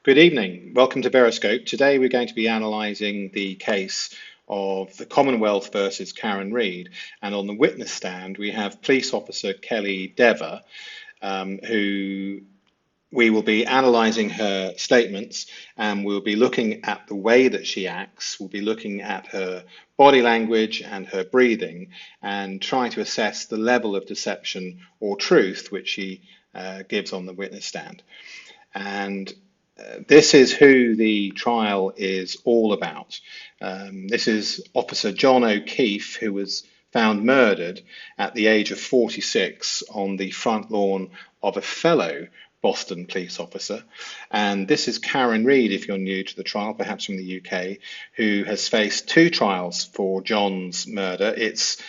Good evening. Welcome to Berescope. Today we're going to be analysing the case of the Commonwealth versus Karen Reid. And on the witness stand we have police officer Kelly Dever, who we will be analysing her statements, and we'll be looking at the way that she acts. We'll be looking at her body language and her breathing and trying to assess the level of deception or truth which she gives on the witness stand. And this is who the trial is all about. This is Officer John O'Keefe, who was found murdered at the age of 46 on the front lawn of a fellow Boston police officer. And this is Karen Reid, if you're new to the trial, perhaps from the UK, who has faced two trials for John's murder. It's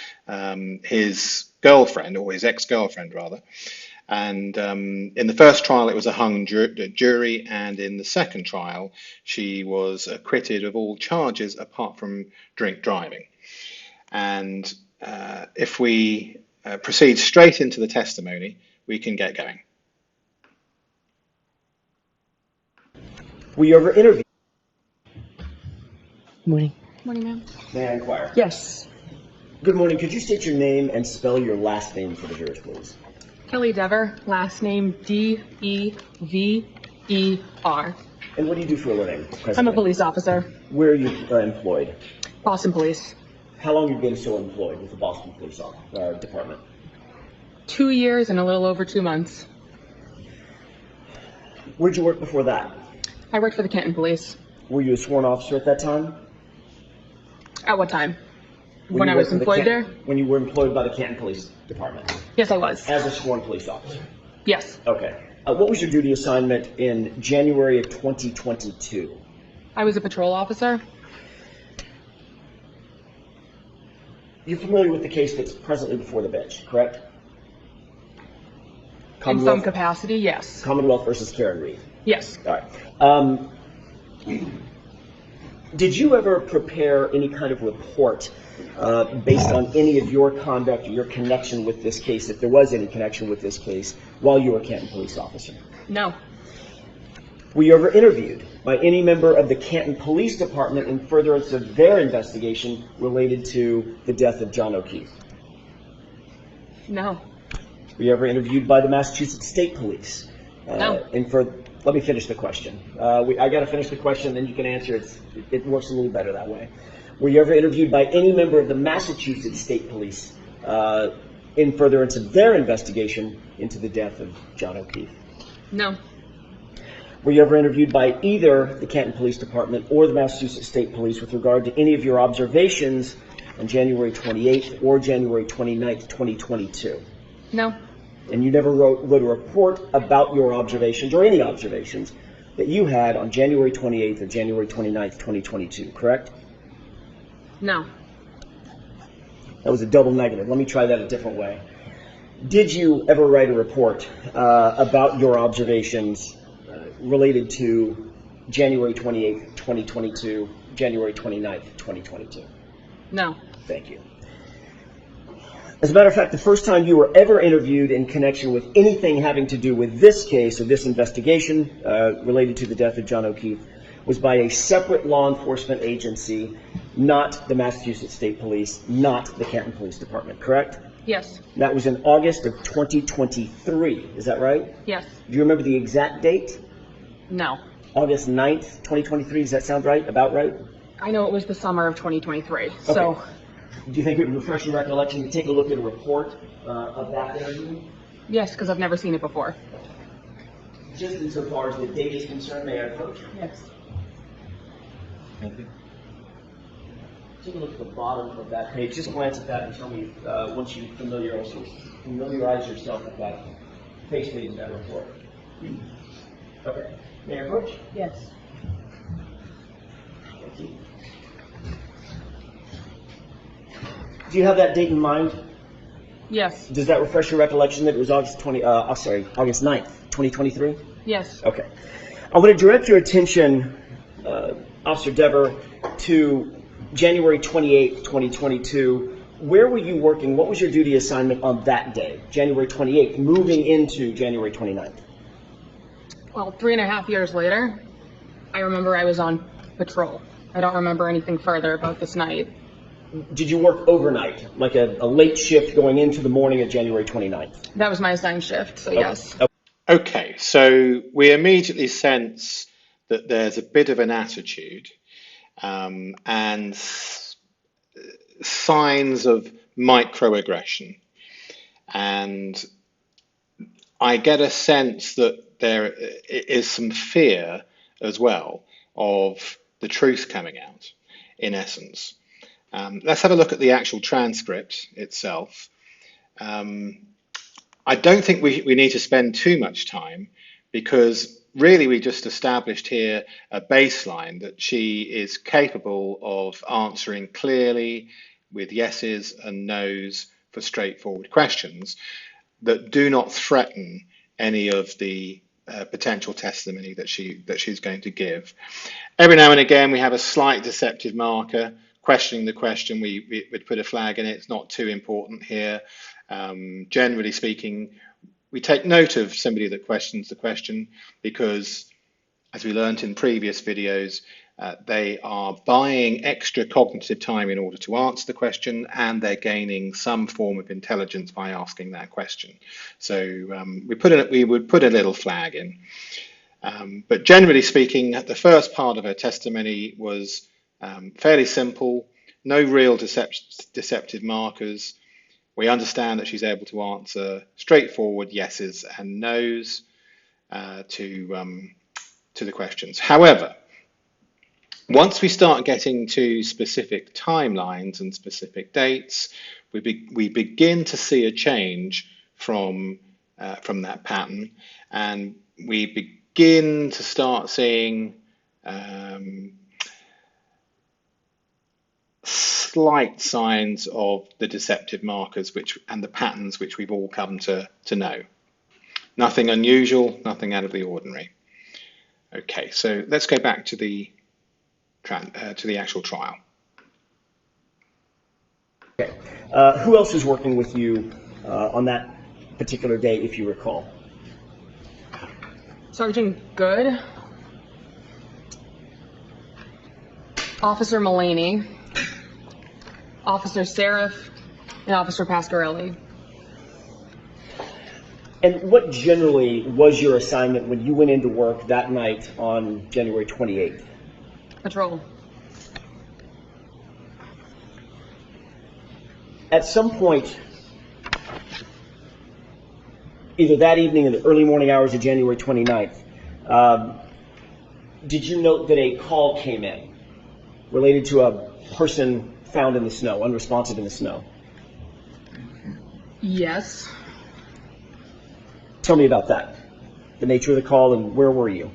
his girlfriend, or his ex-girlfriend rather. And in the first trial, it was a hung jury, and in the second trial, she was acquitted of all charges apart from drink driving. And if we proceed straight into the testimony, we can get going. Were you ever interviewed? Morning. Morning, ma'am. May I inquire? Yes. Good morning. Could you state your name and spell your last name for the jurors, please? Kelly Dever, last name D-E-V-E-R. And what do you do for a living? Presently? I'm a police officer, Where are you employed? Boston Police. How long have you been so employed with the Boston Police Department? 2 years and a little over 2 months. Where'd you work before that? I worked for the Canton Police. Were you a sworn officer at that time? At what time? When I was employed there? When you were employed by the Canton Police Department? Yes, I was. As a sworn police officer? Yes. Okay. What was your duty assignment in January of 2022? I was a patrol officer. You're familiar with the case that's presently before the bench, correct? In some capacity, yes. Commonwealth versus Karen Reid. Yes. All right. Did you ever prepare any kind of report based on any of your conduct or your connection with this case, if there was any connection with this case, while you were a Canton police officer? No. Were you ever interviewed by any member of the Canton Police Department in furtherance of their investigation related to the death of John O'Keefe? No. Were you ever interviewed by the Massachusetts State Police? No. Let me finish the question. I got to finish the question, then you can answer. It works a little better that way. Were you ever interviewed by any member of the Massachusetts State Police in furtherance of their investigation into the death of John O'Keefe? No. Were you ever interviewed by either the Canton Police Department or the Massachusetts State Police with regard to any of your observations on January 28th or January 29th, 2022? No. And you never wrote a report about your observations or any observations that you had on January 28th or January 29th, 2022, correct? No. That was a double negative. Let me try that a different way. Did you ever write a report about your observations related to January 28th, 2022, January 29th, 2022? No. Thank you. As a matter of fact, the first time you were ever interviewed in connection with anything having to do with this case or this investigation related to the death of John O'Keefe was by a separate law enforcement agency, not the Massachusetts State Police, not the Canton Police Department, correct? Yes. That was in August of 2023, is that right? Yes. Do you remember the exact date? No. August 9th, 2023, does that sound right, about right? I know it was the summer of 2023, Okay. so... Do you think it would refresh your recollection to take a look at a report of that interview? Yes, because I've never seen it before. Just insofar as the date is concerned, may I approach? Yes. Thank you. Take a look at the bottom of that page. Just glance at that and tell me once you familiarize yourself with that face reading in that report. Okay. May I approach? Yes. Thank you. Do you have that date in mind? Yes. Does that refresh your recollection that it was August 9th, 2023? Yes. Okay. I want to direct your attention, Officer Dever, to January 28th, 2022. Where were you working? What was your duty assignment on that day, January 28th, moving into January 29th? Well, 3.5 years later, I remember I was on patrol. I don't remember anything further about this night. Did you work overnight, like a late shift going into the morning of January 29th? That was my assigned shift, so yes. Okay, so we immediately sense that there's a bit of an attitude and signs of microaggression. And I get a sense that there is some fear as well of the truth coming out, in essence. Let's have a look at the actual transcript itself. I don't think we need to spend too much time, because really we just established here a baseline that she is capable of answering clearly with yeses and nos for straightforward questions that do not threaten any of the potential testimony that she's going to give. Every now and again we have a slight deceptive marker questioning the question. We would put a flag in it. It's not too important here. Generally speaking, we take note of somebody that questions the question because, as we learned in previous videos, they are buying extra cognitive time in order to answer the question, and they're gaining some form of intelligence by asking that question. So we would put a little flag in. But generally speaking, the first part of her testimony was fairly simple, no real deceptive markers. We understand that she's able to answer straightforward yeses and nos to the questions. However, once we start getting to specific timelines and specific dates, we begin to see a change from that pattern, and we begin to start seeing slight signs of the deceptive markers and the patterns which we've all come to know. Nothing unusual, nothing out of the ordinary. Okay, so let's go back to the actual trial. Okay. Who else was working with you on that particular day, if you recall? Sergeant Good, Officer Mullaney, Officer Seraph, and Officer Pasquarelli. And what generally was your assignment when you went into work that night on January 28th? Patrol. At some point, either that evening or the early morning hours of January 29th, did you note that a call came in related to a person found in the snow, unresponsive in the snow? Yes. Tell me about that, the nature of the call, and where were you?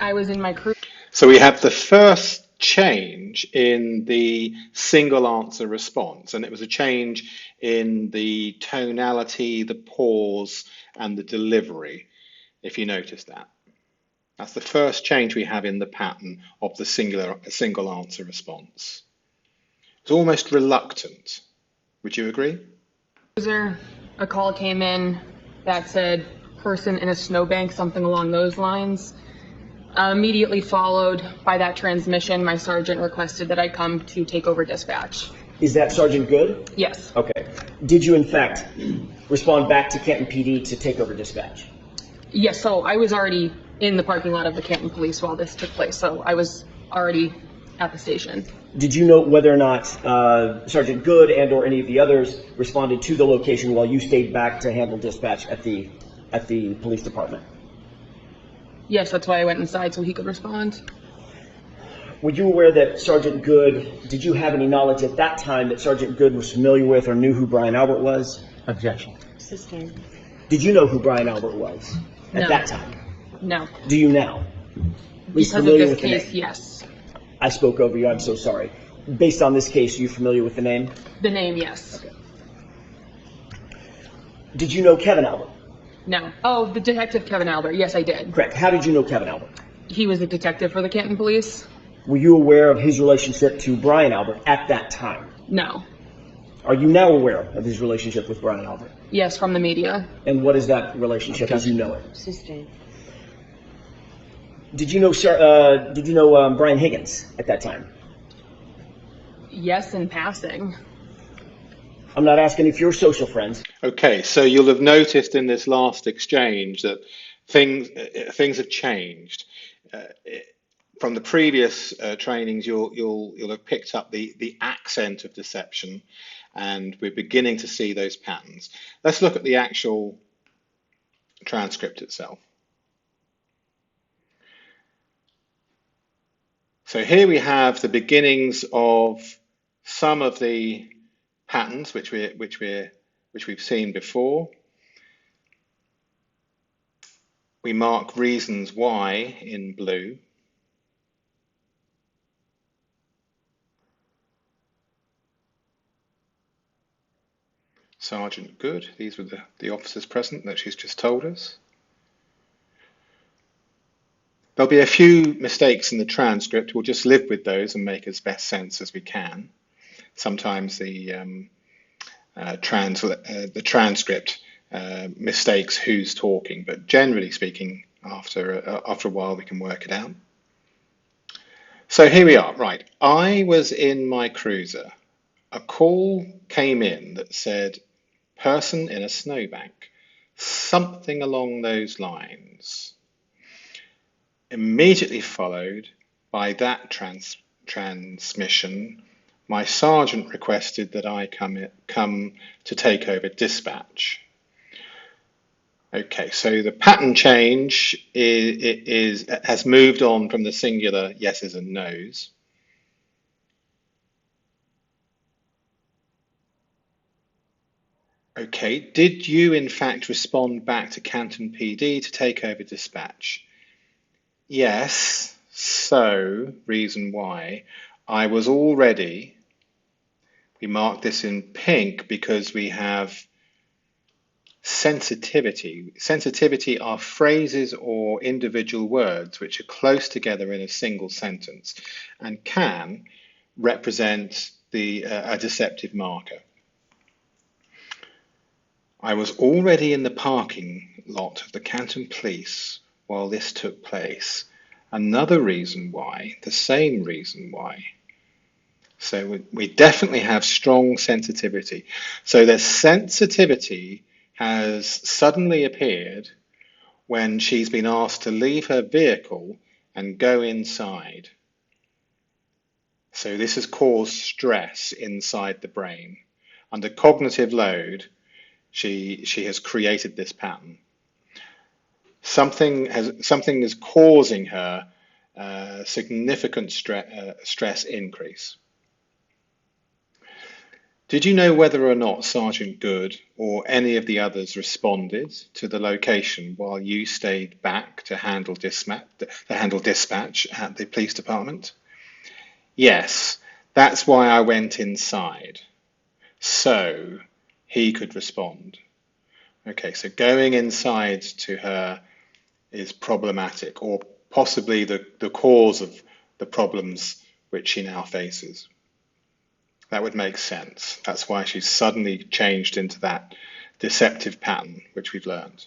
I was in my crew. So we have the first change in the single answer response, and it was a change in the tonality, the pause, and the delivery, if you notice that. That's the first change we have in the pattern of the single answer response. It's almost reluctant. Would you agree? A call came in that said person in a snowbank, something along those lines. Immediately followed by that transmission, my sergeant requested that I come to take over dispatch. Is that Sergeant Good? Yes. Okay. Did you, in fact, respond back to Canton PD to take over dispatch? Yes, so I was already in the parking lot of the Canton Police while this took place, so I was already at the station. Did you note whether or not Sergeant Good and or any of the others responded to the location while you stayed back to handle dispatch at the police department? Yes, that's why I went inside so he could respond. Were you aware that Sergeant Good, did you have any knowledge at that time that Sergeant Good was familiar with or knew who Brian Albert was? Objection. Sustained. Did you know who Brian Albert was at No. that time? No. Do you now? Because of this case, yes. I spoke over you, I'm so sorry. Based on this case, are you familiar with the name? The name, yes. Okay. Did you know Kevin Albert? No. Oh, the detective Kevin Albert. Yes, I did. Correct. How did you know Kevin Albert? He was a detective for the Canton Police. Were you aware of his relationship to Brian Albert at that time? No. Are you now aware of his relationship with Brian Albert? Yes, from the media. And what is that relationship as you know it? Sustained. Did you know Brian Higgins at that time? Yes, in passing. I'm not asking if you're social friends. Okay, so you'll have noticed in this last exchange that things have changed. Uh, from the previous trainings, you'll have picked up the accent of deception, and we're beginning to see those patterns. Let's look at the actual transcript itself. So here we have the beginnings of some of the patterns which we've seen before. We mark reasons why in blue. Sergeant Good, these were the officers present that she's just told us. There'll be a few mistakes in the transcript. We'll just live with those and make as best sense as we can. Sometimes the transcript mistakes who's talking, but generally speaking, after a while we can work it out. So here we are. Right, I was in my cruiser. A call came in that said, person in a snowbank, something along those lines. Immediately followed by that transmission, my sergeant requested that I come to take over dispatch. Okay, so the pattern change has moved on from the singular yeses and nos. Okay, did you in fact respond back to Canton PD to take over dispatch? Yes, so reason why. I was already, we mark this in pink because we have sensitivity. Sensitivity are phrases or individual words which are close together in a single sentence and can represent a deceptive marker. I was already in the parking lot of the Canton Police while this took place. Another reason why, the same reason why. So we definitely have strong sensitivity. So the sensitivity has suddenly appeared when she's been asked to leave her vehicle and go inside. So this has caused stress inside the brain. Under cognitive load, she has created this pattern. Something is causing her significant stress increase. Did you know whether or not Sergeant Good or any of the others responded to the location while you stayed back to handle dispatch at the police department? Yes, that's why I went inside, so he could respond. Okay, so going inside to her is problematic, or possibly the cause of the problems which she now faces. That would make sense. That's why she's suddenly changed into that deceptive pattern which we've learned.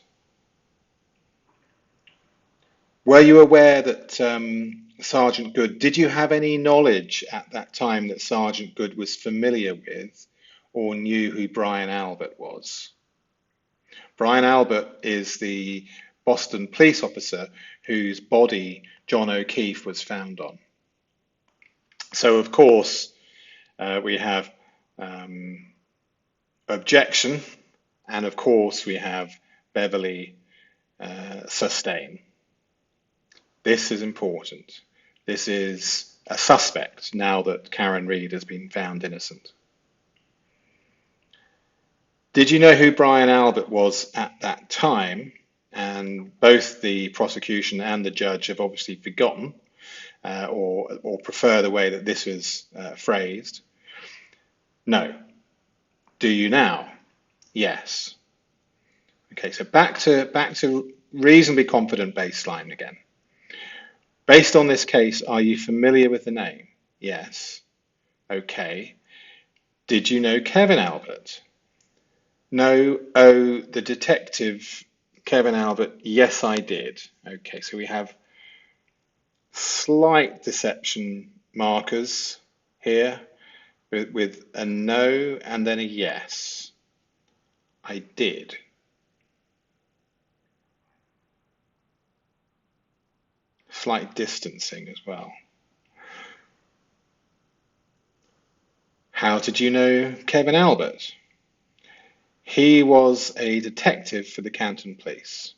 Were you aware that Sergeant Good, did you have any knowledge at that time that Sergeant Good was familiar with or knew who Brian Albert was? Brian Albert is the Boston police officer whose body John O'Keefe was found on. So, of course, we have objection, and of course we have Beverly sustain. This is important. This is a suspect now that Karen Reed has been found innocent. Did you know who Brian Albert was at that time? And both the prosecution and the judge have obviously forgotten or prefer the way that this was phrased. No. Do you now? Yes. Okay, so back to reasonably confident baseline again. Based on this case, are you familiar with the name? Yes. Okay. Did you know Kevin Albert? No. Oh, the detective Kevin Albert. Yes, I did. Okay, so we have slight deception markers here with a no and then a yes. I did. Slight distancing as well. How did you know Kevin Albert? He was a detective for the Canton police.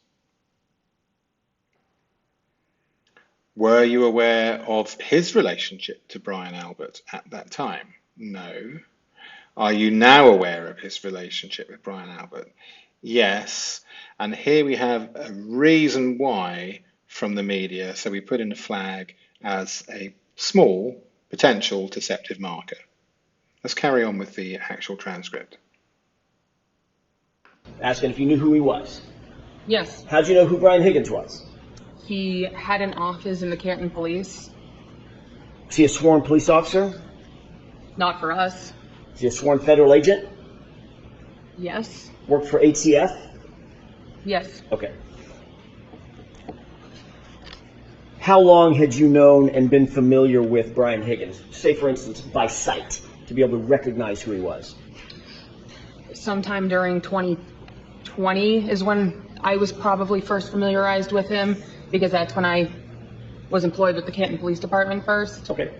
Were you aware of his relationship to Brian Albert at that time? No. Are you now aware of his relationship with Brian Albert? Yes. And here we have a reason why from the media, so we put in a flag as a small potential deceptive marker. Let's carry on with the actual transcript. Asking if you knew who he was. Yes. How'd you know who Brian Higgins was? He had an office in the Canton police. Is he a sworn police officer? Not for us. Is he a sworn federal agent? Yes. Worked for HCF? Yes. Okay. How long had you known and been familiar with Brian Higgins? Say, for instance, by sight, to be able to recognize who he was. Sometime during 2020 is when I was probably first familiarized with him, because that's when I was employed with the Canton Police Department first. Okay.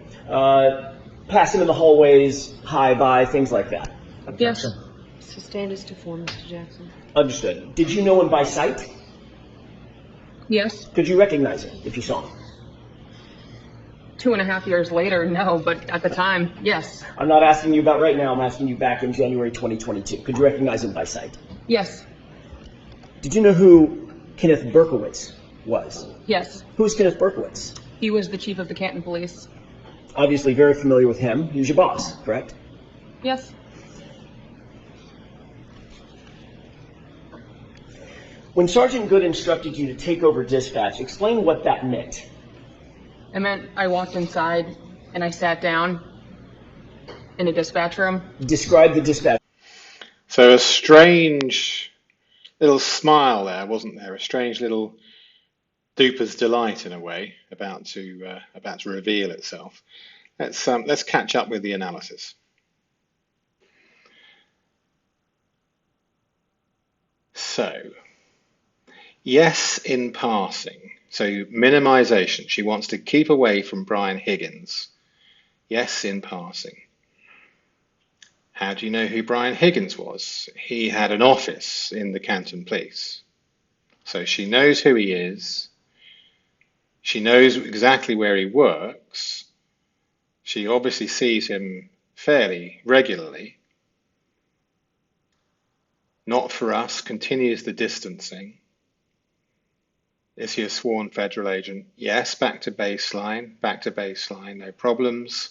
Pass him in the hallways, hi, bye, things like that. Yes. Sustained is to form, Mr. Jackson. Understood. Did you know him by sight? Yes. Could you recognize him if you saw him? 2.5 years later, no, but at the time, yes. I'm not asking you about right now. I'm asking you back in January 2022. Could you recognize him by sight? Yes. Did you know who Kenneth Burkowitz was? Yes. Who's Kenneth Burkowitz? He was the chief of the Canton Police. Obviously very familiar with him. He was your boss, correct? Yes. When Sergeant Good instructed you to take over dispatch, explain what that meant. It meant I walked inside and I sat down in a dispatch room. Describe the dispatch. So a strange little smile there, wasn't there? A strange little duper's delight in a way about to reveal itself. Let's catch up with the analysis. So, yes, in passing. So minimization. She wants to keep away from Brian Higgins. Yes, in passing. How do you know who Brian Higgins was? He had an office in the Canton Police. So she knows who he is. She knows exactly where he works. She obviously sees him fairly regularly. Not for us, continues the distancing. Is he a sworn federal agent? Yes, back to baseline, no problems.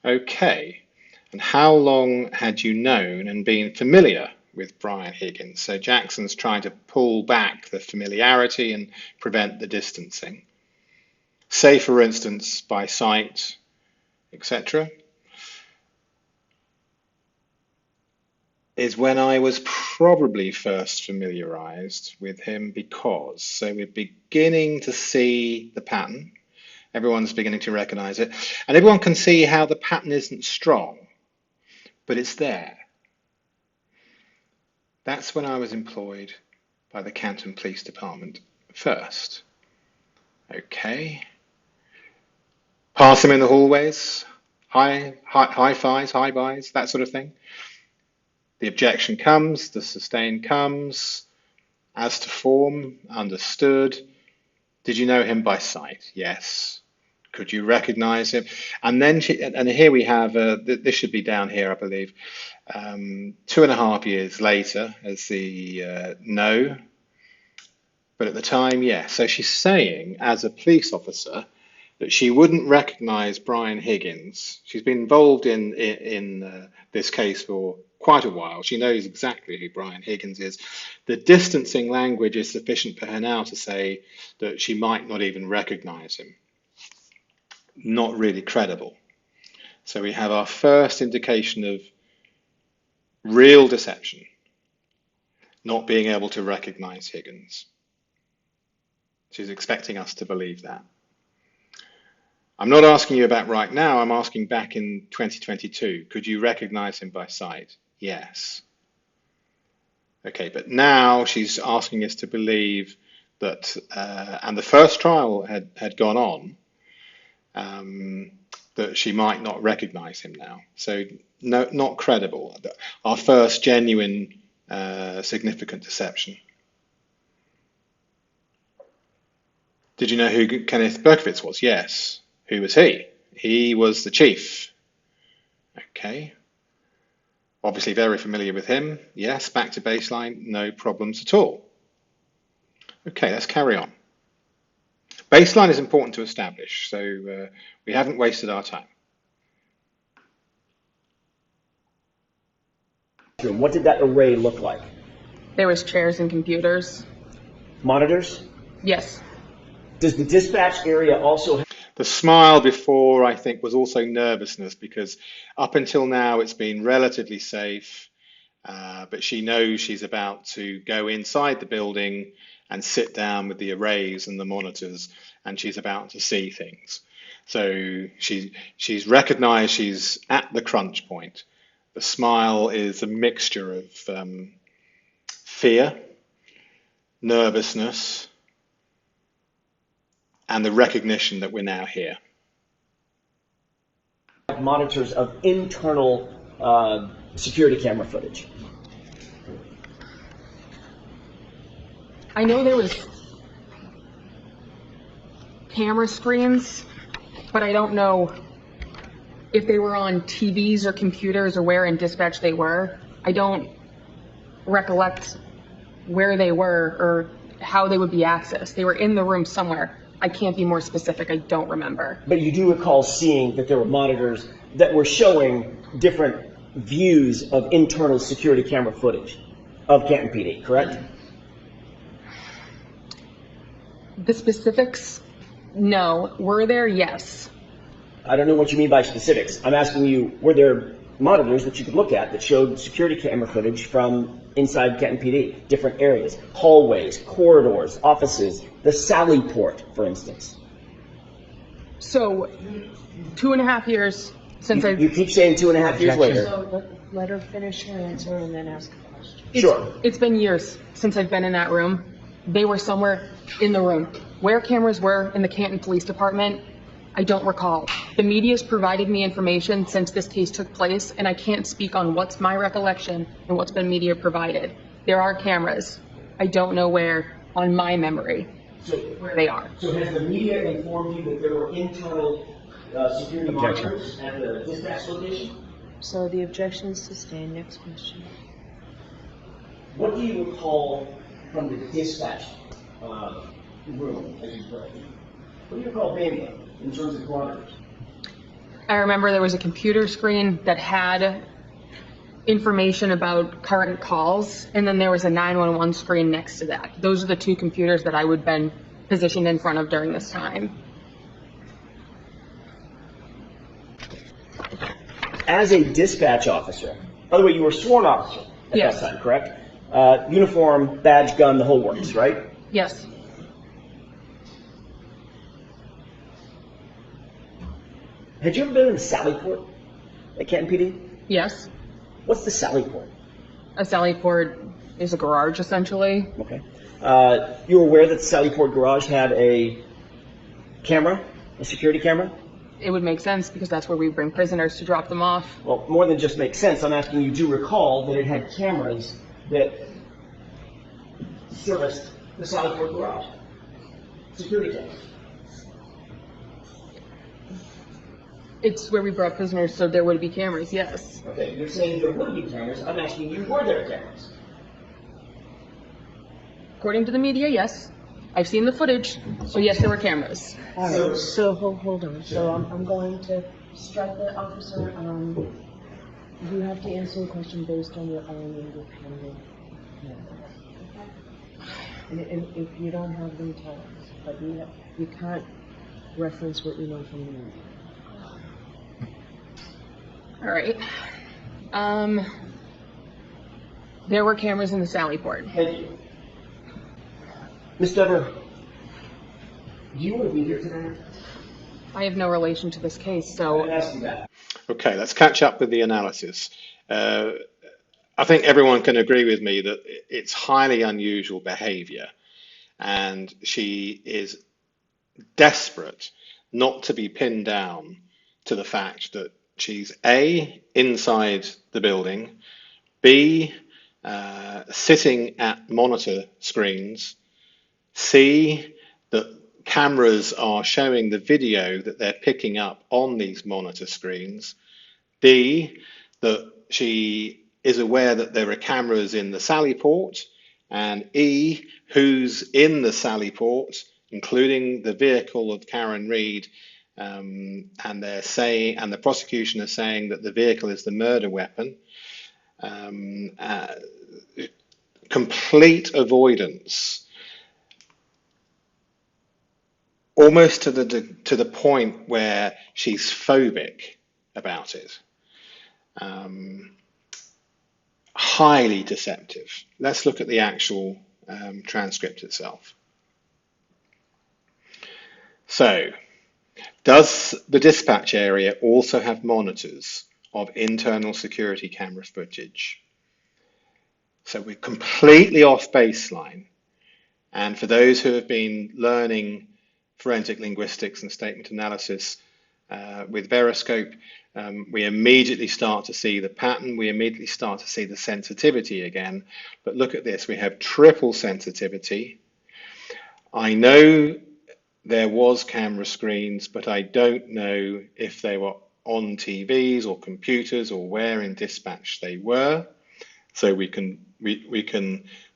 Okay, and how long had you known and been familiar with Brian Higgins? So Jackson's trying to pull back the familiarity and prevent the distancing. Say, for instance, by sight, etc. Is when I was probably first familiarized with him because, so we're beginning to see the pattern. Everyone's beginning to recognize it. And everyone can see how the pattern isn't strong, but it's there. That's when I was employed by the Canton Police Department first. Okay. Pass him in the hallways, high fives, high buys, that sort of thing. The objection comes, the sustain comes. As to form, understood. Did you know him by sight? Yes. Could you recognize him? And then, and here we have, this should be down here, I believe, 2.5 years later as the no. But at the time, yes. So she's saying, as a police officer, that she wouldn't recognize Brian Higgins. She's been involved in this case for quite a while. She knows exactly who Brian Higgins is. The distancing language is sufficient for her now to say that she might not even recognize him. Not really credible. So we have our first indication of real deception, not being able to recognize Higgins. She's expecting us to believe that. I'm not asking you about right now, I'm asking back in 2022. Could you recognize him by sight? Yes. Okay, but now she's asking us to believe that, and the first trial had gone on, that she might not recognize him now. So no, not credible. Our first genuine significant deception. Did you know who Kenneth Burkowitz was? Yes. Who was he? He was the chief. Okay. Obviously very familiar with him. Yes, back to baseline, no problems at all. Okay, let's carry on. Baseline is important to establish, so we haven't wasted our time. What did that array look like? There was chairs and computers. Monitors? Yes. Does the dispatch area also have... The smile before, I think, was also nervousness, because up until now it's been relatively safe, but she knows she's about to go inside the building and sit down with the arrays and the monitors, and she's about to see things. So she's recognized she's at the crunch point. The smile is a mixture of fear, nervousness, and the recognition that we're now here. monitors of internal security camera footage? I know there was camera screens, but I don't know if they were on TVs or computers or where in dispatch they were. I don't recollect where they were or how they would be accessed. They were in the room somewhere. I can't be more specific. I don't remember. But you do recall seeing that there were monitors that were showing different views of internal security camera footage of Canton PD, correct? The specifics, no. Were there? Yes. I don't know what you mean by specifics. I'm asking you, were there monitors that you could look at that showed security camera footage from inside Canton PD, different areas, hallways, corridors, offices, the Sallyport, for instance? So, 2.5 years since You keep saying 2.5 years later. So let her finish her answer and then ask a question. Sure. It's been years since I've been in that room. They were somewhere in the room. Where cameras were in the Canton Police Department, I don't recall. The media's provided me information since this case took place, and I can't speak on what's my recollection and what's been media provided. There are cameras. I don't know where on my memory where they are. So has the media informed you that there were internal security monitors at the dispatch location? So the objection is sustained. Next question. What do you recall from the dispatch room, as you put it? What do you recall mainly in terms of monitors? I remember there was a computer screen that had information about current calls, and then there was a 911 screen next to that. Those are the two computers that I would have been positioned in front of during this time. As a dispatch officer, by the way, you were a sworn officer at Yes. that time, correct? Uniform, badge, gun, the whole works, right? Yes. Had you ever been in the Sallyport at Canton PD? Yes. What's the Sallyport? A Sallyport is a garage, essentially. Okay. You were aware that the Sallyport garage had a camera, a security camera? It would make sense because that's where we bring prisoners to drop them off. Well, more than just makes sense, I'm asking you, do recall that it had cameras that serviced the Sallyport garage? Security cameras. It's where we brought prisoners, so there would be cameras, yes. Okay, you're saying there would be cameras. I'm asking you, were there cameras? According to the media, yes. I've seen the footage, so yes, there were cameras. All right. So hold on. So I'm going to strike the officer. You have to answer the question based on your own independent knowledge. And if you don't have them, tell us. But you can't reference what you know from the media. All right. There were cameras in the Sallyport. Thank you. Ms. Dever, do you want to be here tonight? I have no relation to this case, I so didn't ask you that. Okay, let's catch up with the analysis. I think everyone can agree with me that it's highly unusual behavior, and she is desperate not to be pinned down to the fact that she's A, inside the building, B, sitting at monitor screens, C, that cameras are showing the video that they're picking up on these monitor screens, D, that she is aware that there are cameras in the Sallyport, and E, who's in the Sallyport, including the vehicle of Karen Reid, and they're saying, and the prosecution are saying that the vehicle is the murder weapon. Um, uh, Complete avoidance, almost to the point where she's phobic about it. Highly deceptive. Let's look at the actual transcript itself. So, does the dispatch area also have monitors of internal security camera footage? So we're completely off baseline. And for those who have been learning forensic linguistics and statement analysis with Veriscope, we immediately start to see the pattern. We immediately start to see the sensitivity again. But look at this. We have triple sensitivity. I know there was camera screens, but I don't know if they were on TVs or computers or where in dispatch they were. So we can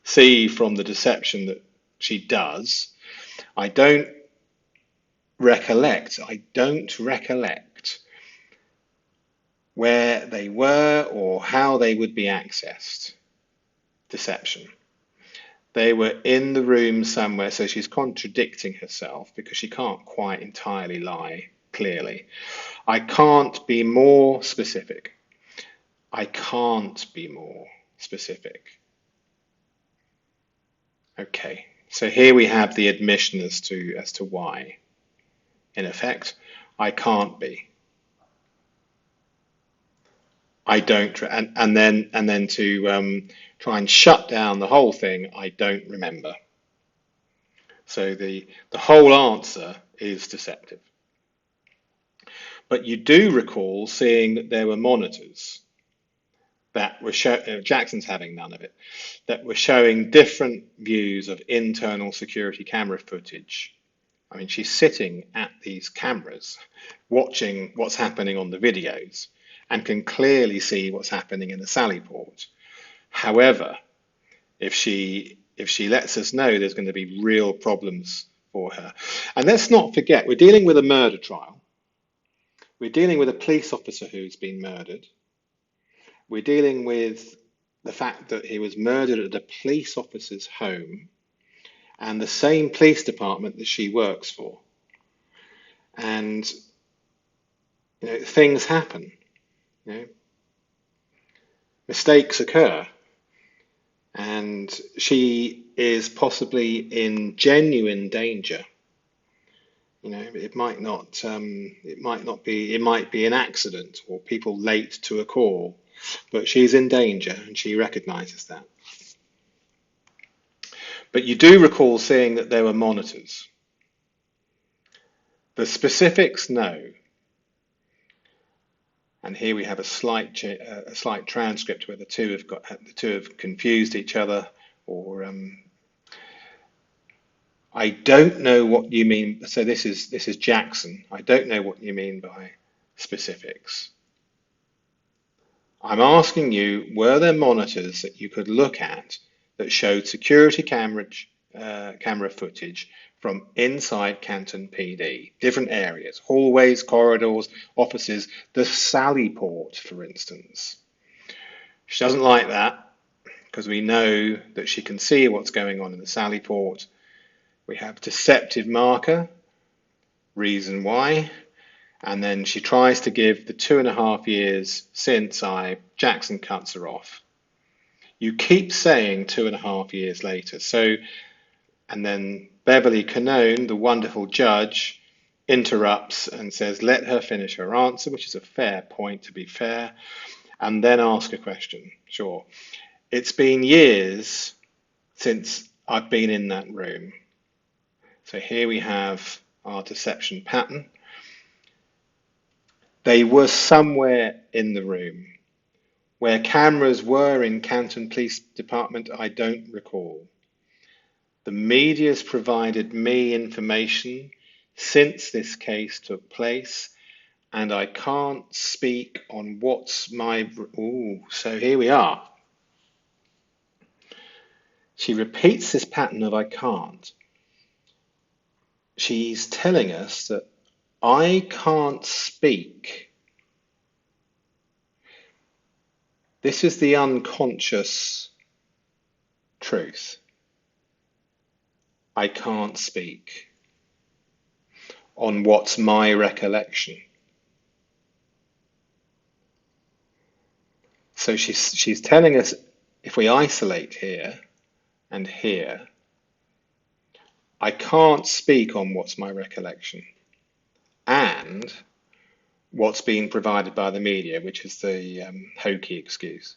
see from the deception that she does. I don't recollect where they were or how they would be accessed. Deception. They were in the room somewhere, so she's contradicting herself because she can't quite entirely lie clearly. I can't be more specific. I can't be more specific. Okay, so here we have the admission as to why. In effect, I can't be. I don't, and then to try and shut down the whole thing, I don't remember. So the whole answer is deceptive. But you do recall seeing that there were monitors that were Jackson's having none of it, that were showing different views of internal security camera footage. I mean, she's sitting at these cameras, watching what's happening on the videos, and can clearly see what's happening in the Sallyport. However, if she lets us know, there's going to be real problems for her. And let's not forget, we're dealing with a murder trial. We're dealing with a police officer who's been murdered. We're dealing with the fact that he was murdered at a police officer's home and the same police department that she works for. And things happen. Mistakes occur. And she is possibly in genuine danger. It might be an accident or people late to a call. But she's in danger and she recognizes that. But you do recall seeing that there were monitors. The specifics, no. And here we have a slight transcript where the two have confused each other, or I don't know what you mean. So this is Jackson. I don't know what you mean by specifics. I'm asking you, were there monitors that you could look at that showed security camera footage from inside Canton PD, different areas, hallways, corridors, offices, the Sallyport, for instance? She doesn't like that because we know that she can see what's going on in the Sallyport. We have deceptive marker, reason why. And then she tries to give the 2.5 years since Jackson cuts her off. You keep saying 2.5 years later. So, and then Beverly Canone, the wonderful judge, interrupts and says, let her finish her answer, which is a fair point, to be fair, and then ask a question. Sure. It's been years since I've been in that room. So here we have our deception pattern. They were somewhere in the room. Where cameras were in Canton Police Department, I don't recall. The media's provided me information since this case took place, and I can't speak on what's my... Ooh, so here we are. She repeats this pattern of I can't. She's telling us that I can't speak. This is the unconscious truth. I can't speak on what's my recollection. So she's telling us, if we isolate here and here, I can't speak on what's my recollection and what's being provided by the media, which is the hokey excuse.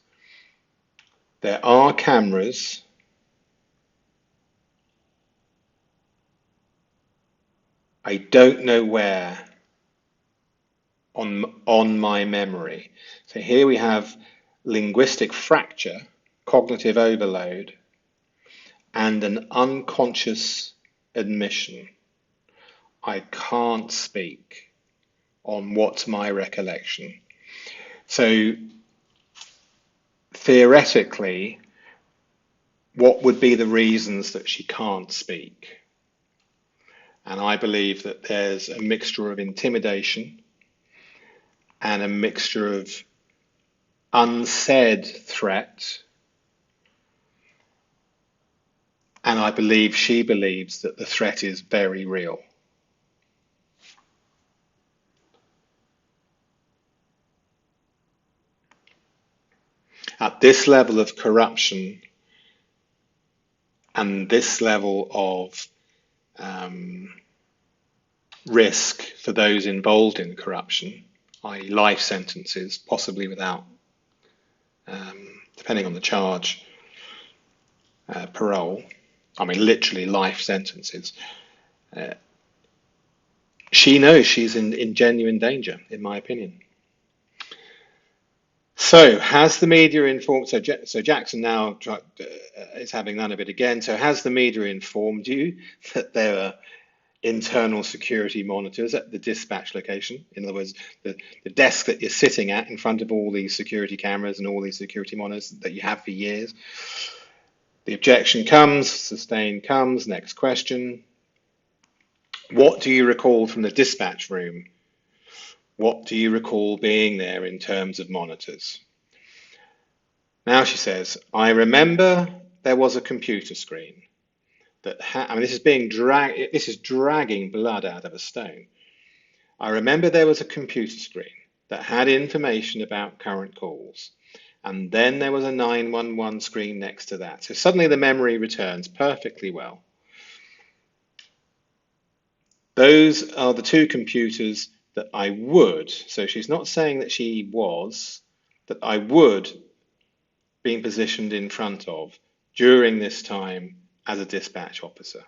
There are cameras. I don't know where on my memory. So here we have linguistic fracture, cognitive overload, and an unconscious admission. I can't speak on what's my recollection. So theoretically, what would be the reasons that she can't speak? And I believe that there's a mixture of intimidation and a mixture of unsaid threat. And I believe she believes that the threat is very real. At this level of corruption and this level of risk for those involved in corruption, i.e. life sentences, possibly without, depending on the charge, parole, I mean literally life sentences, she knows she's in genuine danger, in my opinion. So has the media informed, so Jackson now is having none of it again, so has the media informed you that there are internal security monitors at the dispatch location? In other words, the desk that you're sitting at in front of all these security cameras and all these security monitors that you have for years. The objection comes, sustained comes, next question. What do you recall from the dispatch room? What do you recall being there in terms of monitors? Now she says, I remember there was a computer screen that I mean, this is dragging blood out of a stone. I remember there was a computer screen that had information about current calls, and then there was a 911 screen next to that. So suddenly the memory returns perfectly well. Those are the two computers that I would, so she's not saying that she was, that I would be positioned in front of during this time as a dispatch officer.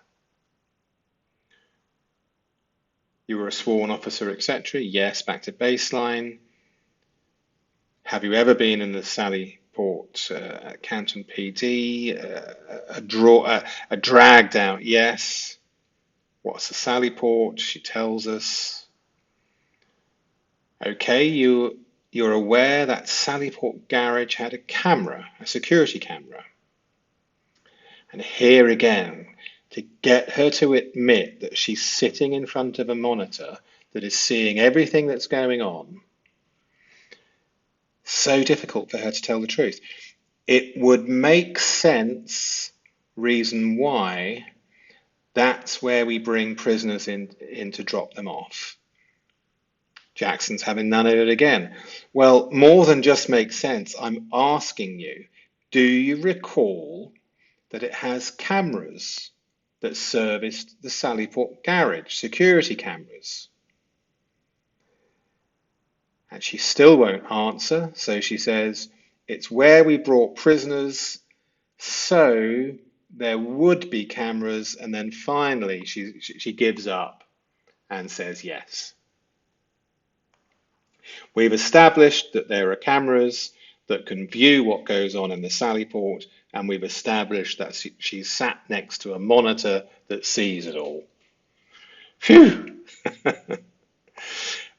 You were a sworn officer, etc. Yes, back to baseline. Have you ever been in the Sallyport Canton PD? A dragged out? Yes. What's the Sallyport? She tells us. Okay, you're aware that Sallyport garage had a camera, a security camera. And here again, to get her to admit that she's sitting in front of a monitor that is seeing everything that's going on, so difficult for her to tell the truth. It would make sense, reason why, that's where we bring prisoners in to drop them off. Jackson's having none of it again. Well, more than just makes sense, I'm asking you, do you recall that it has cameras that serviced the Sallyport garage, security cameras? And she still won't answer. So she says, it's where we brought prisoners, so there would be cameras. And then finally she gives up and says yes. We've established that there are cameras that can view what goes on in the Sallyport, and we've established that she's sat next to a monitor that sees it all. Phew!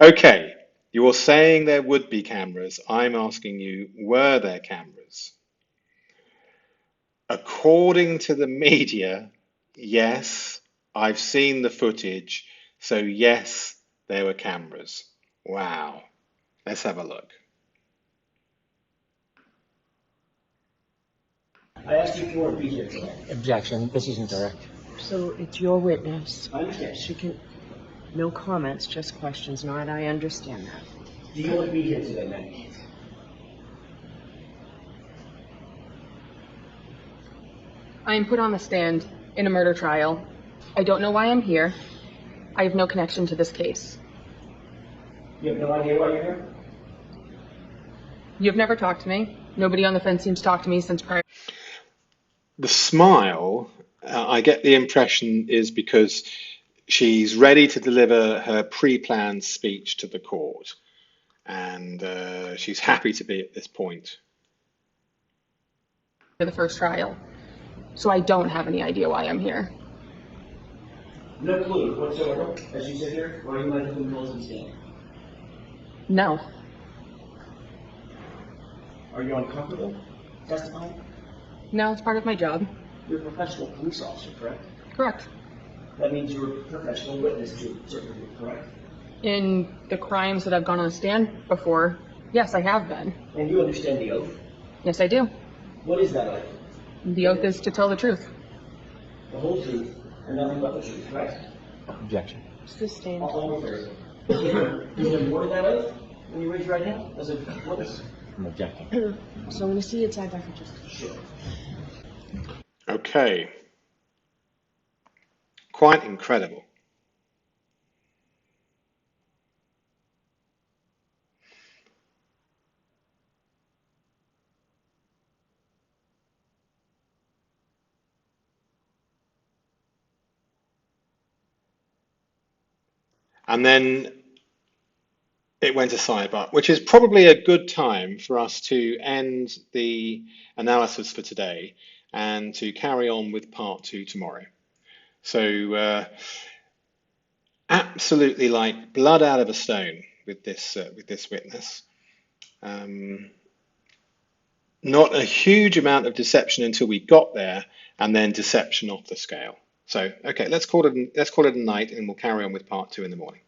Okay, you're saying there would be cameras. I'm asking you, were there cameras? According to the media, yes, I've seen the footage, so yes, there were cameras. Wow. Let's have a look. I asked you if you want to be here today. Objection. This isn't direct. So it's your witness. I understand. She can, no comments, just questions, not, I understand that. Do you want to be here today, ma'am? I am put on the stand in a murder trial. I don't know why I'm here. I have no connection to this case. You have no idea why you're here? You've never talked to me. Nobody on the fence seems to talk to me since prior. The smile, I get the impression, is because she's ready to deliver her pre-planned speech to the court, and she's happy to be at this point. For the first trial. So I don't have any idea why I'm here. No clue whatsoever. As you sit here, why you might have been close and stand. No. Are you uncomfortable testifying? No, it's part of my job. You're a professional police officer, correct? Correct. That means you're a professional witness to a certain degree, correct? In the crimes that I've gone on a stand before, yes, I have been. And you understand the oath? Yes, I do. What is that oath? The oath is to tell the truth. The whole truth and nothing but the truth, correct? Objection. Sustained. All fair. Is there more to that oath when you raise your right hand as a witness? I'm objecting. So I'm going to see you side back for just Sure. Okay. Quite incredible. And then it went to sidebar, which is probably a good time for us to end the analysis for today and to carry on with part 2 tomorrow. So absolutely like blood out of a stone with this witness. Not a huge amount of deception until we got there, and then deception off the scale. So okay, let's call it a night, and we'll carry on with part 2 in the morning.